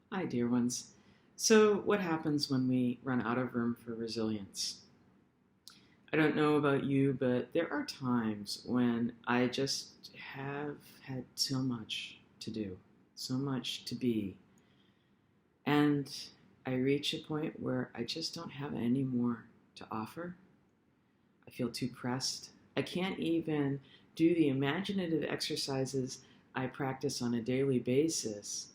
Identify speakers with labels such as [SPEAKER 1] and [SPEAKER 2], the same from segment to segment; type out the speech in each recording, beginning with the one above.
[SPEAKER 1] Hi, dear ones. So, what happens when we run out of room for resilience? I don't know about you, but there are times when I just have had so much to do, so much to be, and I reach a point where I just don't have any more to offer. I feel too pressed. I can't even do the imaginative exercises I practice on a daily basis.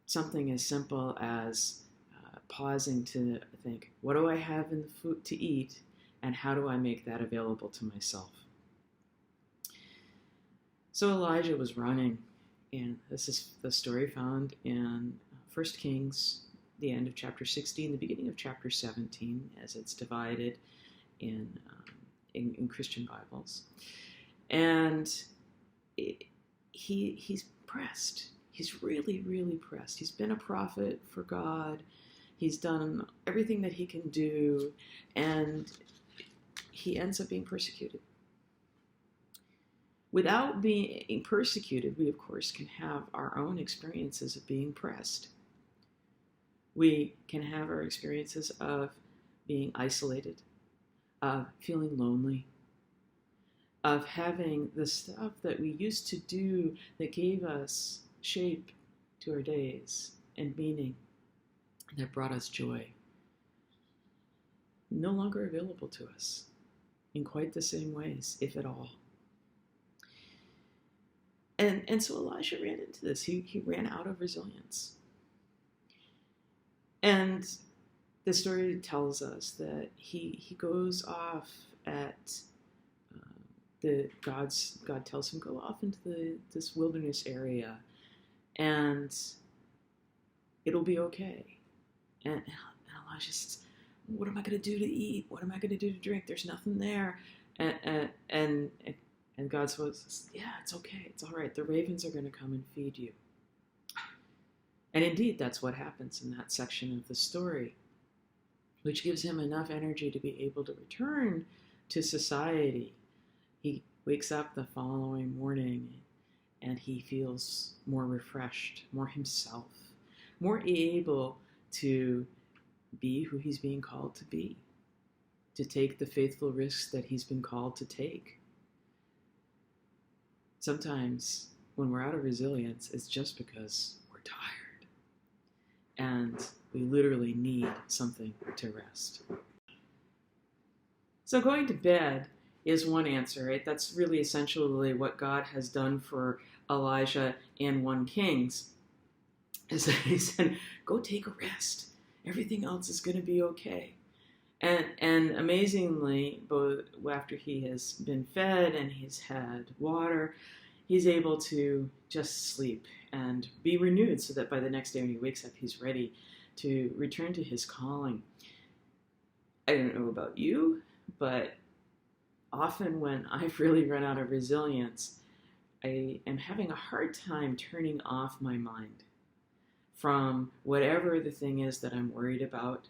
[SPEAKER 1] Something as simple as pausing to think, what do I have in the food to eat, and how do I make that available to myself? So Elijah was running, and this is the story found in 1 Kings, the end of chapter 16, the beginning of chapter 17, as it's divided in Christian Bibles. And he's pressed. He's really, really pressed. He's been a prophet for God. He's done everything that he can do, and he ends up being persecuted. Without being persecuted, we, of course, can have our own experiences of being pressed. We can have our experiences of being isolated, of feeling lonely, of having the stuff that we used to do that gave us shape to our days and meaning, that brought us joy, no longer available to us in quite the same ways, if at all. And so Elijah ran into this. He ran out of resilience. And the story tells us that he goes off at God tells him, go off into this wilderness area, and it'll be okay. And Elijah says, what am I going to do to eat? What am I going to do to drink? There's nothing there. And God says, yeah, it's okay. It's all right. The ravens are going to come and feed you. And indeed, that's what happens in that section of the story, which gives him enough energy to be able to return to society. He wakes up the following morning and he feels more refreshed, more himself, more able to be who he's being called to be, to take the faithful risks that he's been called to take. Sometimes when we're out of resilience, it's just because we're tired and we literally need something to rest. So going to bed is one answer, right? That's really essentially what God has done for Elijah in 1 Kings, is that he said, go take a rest. Everything else is going to be okay. And amazingly, both after he has been fed and he's had water, he's able to just sleep and be renewed so that by the next day when he wakes up, he's ready to return to his calling. I don't know about you, but often when I've really run out of resilience, I am having a hard time turning off my mind from whatever the thing is that I'm worried about,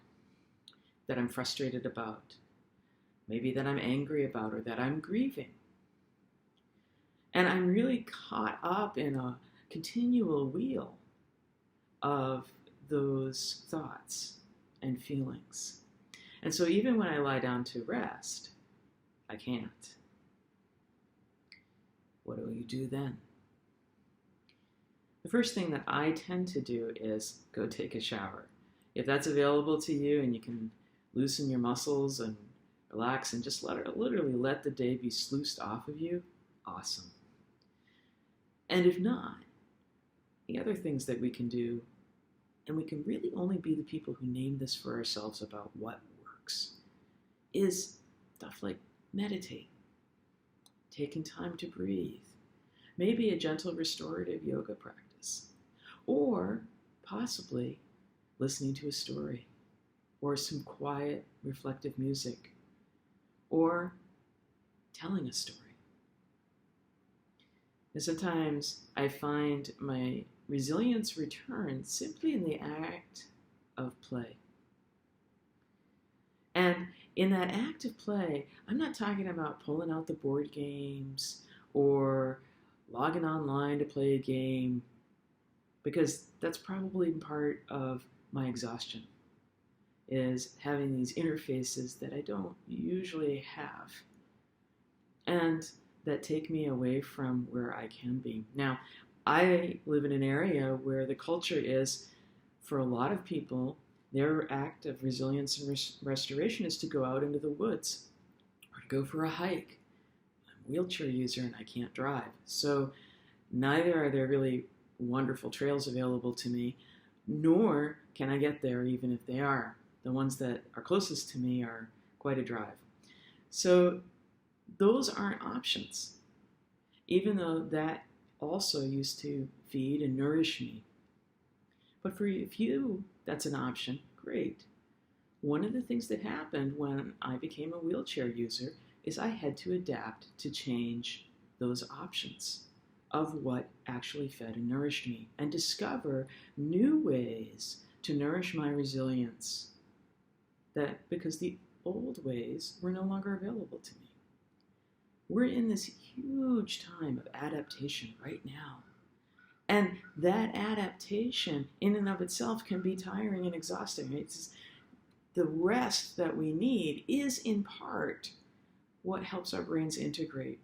[SPEAKER 1] that I'm frustrated about, maybe that I'm angry about, or that I'm grieving. And I'm really caught up in a continual wheel of those thoughts and feelings. And so even when I lie down to rest, I can't. What do you do then? The first thing that I tend to do is go take a shower. If that's available to you and you can loosen your muscles and relax and just literally let the day be sluiced off of you, awesome. And if not, the other things that we can do, and we can really only be the people who name this for ourselves about what works, is stuff like meditate, taking time to breathe, maybe a gentle restorative yoga practice, or possibly listening to a story, or some quiet, reflective music, or telling a story. And sometimes I find my resilience return simply in the act of play. And in that act of play, I'm not talking about pulling out the board games or logging online to play a game, because that's probably part of my exhaustion, is having these interfaces that I don't usually have and that take me away from where I can be. Now, I live in an area where the culture is, for a lot of people, their act of resilience and restoration is to go out into the woods or to go for a hike. I'm a wheelchair user and I can't drive. So neither are there really wonderful trails available to me, nor can I get there even if they are. The ones that are closest to me are quite a drive. So those aren't options, even though that also used to feed and nourish me. But for a few, that's an option. Great. One of the things that happened when I became a wheelchair user is I had to adapt to change those options of what actually fed and nourished me and discover new ways to nourish my resilience, that because the old ways were no longer available to me. We're in this huge time of adaptation right now. And that adaptation in and of itself can be tiring and exhausting. It's the rest that we need is in part what helps our brains integrate,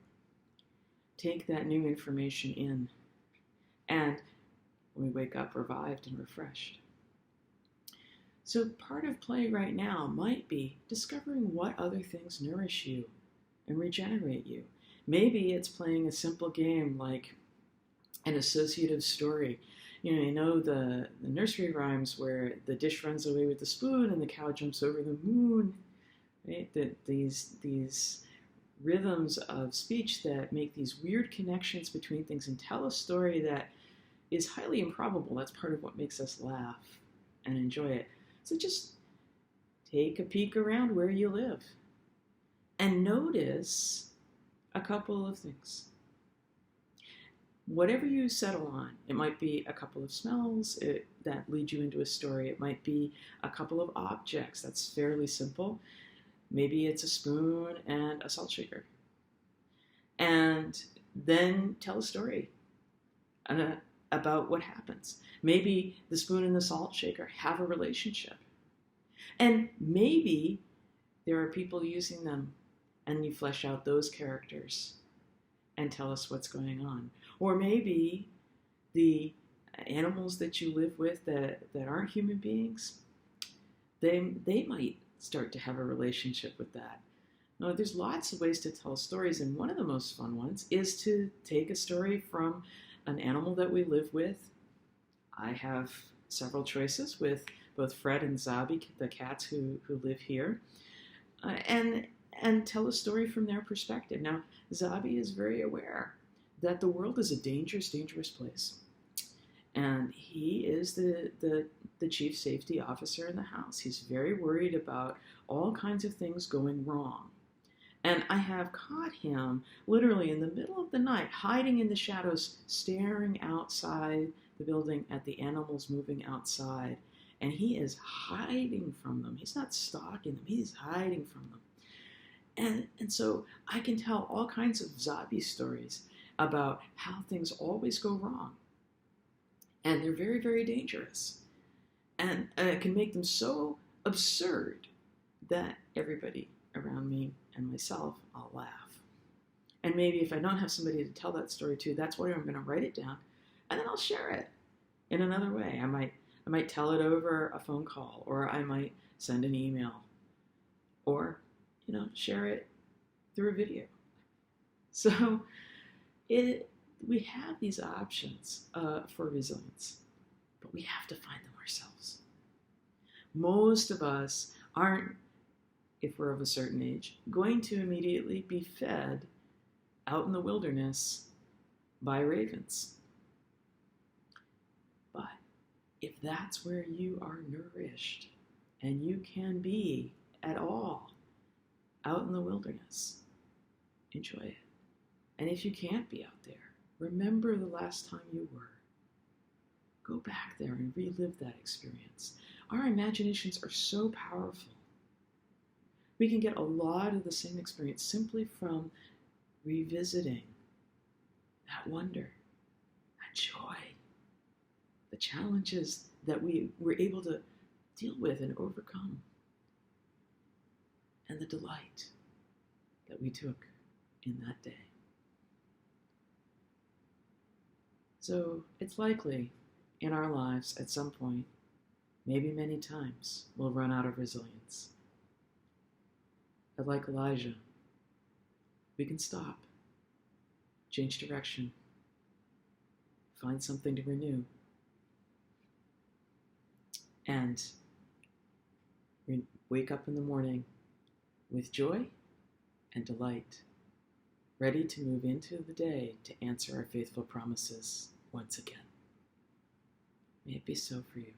[SPEAKER 1] take that new information in, and we wake up revived and refreshed. So part of play right now might be discovering what other things nourish you and regenerate you. Maybe it's playing a simple game like an associative story. You know the nursery rhymes where the dish runs away with the spoon and the cow jumps over the moon, right? These rhythms of speech that make these weird connections between things and tell a story that is highly improbable. That's part of what makes us laugh and enjoy it. So just take a peek around where you live and notice a couple of things. Whatever you settle on, it might be a couple of smells that lead you into a story. It might be a couple of objects. That's fairly simple. Maybe it's a spoon and a salt shaker. And then tell a story about what happens. Maybe the spoon and the salt shaker have a relationship. And maybe there are people using them, and you flesh out those characters and tell us what's going on. Or maybe the animals that you live with that aren't human beings, they might start to have a relationship with that. Now, there's lots of ways to tell stories, and one of the most fun ones is to take a story from an animal that we live with. I have several choices with both Fred and Zabi, the cats who live here, and tell a story from their perspective. Now, Zabi is very aware that the world is a dangerous, dangerous place. And he is the chief safety officer in the house. He's very worried about all kinds of things going wrong. And I have caught him literally in the middle of the night, hiding in the shadows, staring outside the building at the animals moving outside. And he is hiding from them. He's not stalking them. He's hiding from them. And so I can tell all kinds of Zabi stories about how things always go wrong. And they're very, very dangerous. And it can make them so absurd that everybody around me and myself, I'll laugh. And maybe if I don't have somebody to tell that story to, that's why I'm going to write it down. And then I'll share it in another way. I might tell it over a phone call, or I might send an email, or share it through a video. So we have these options for resilience, but we have to find them ourselves. Most of us aren't, if we're of a certain age, going to immediately be fed out in the wilderness by ravens. But if that's where you are nourished and you can be at all out in the wilderness, enjoy it. And if you can't be out there, remember the last time you were. Go back there and relive that experience. Our imaginations are so powerful. We can get a lot of the same experience simply from revisiting that wonder, that joy, the challenges that we were able to deal with and overcome, and the delight that we took in that day. So it's likely in our lives at some point, maybe many times, we'll run out of resilience. But like Elijah, we can stop, change direction, find something to renew, and wake up in the morning with joy and delight, ready to move into the day to answer our faithful promises once again. May it be so for you.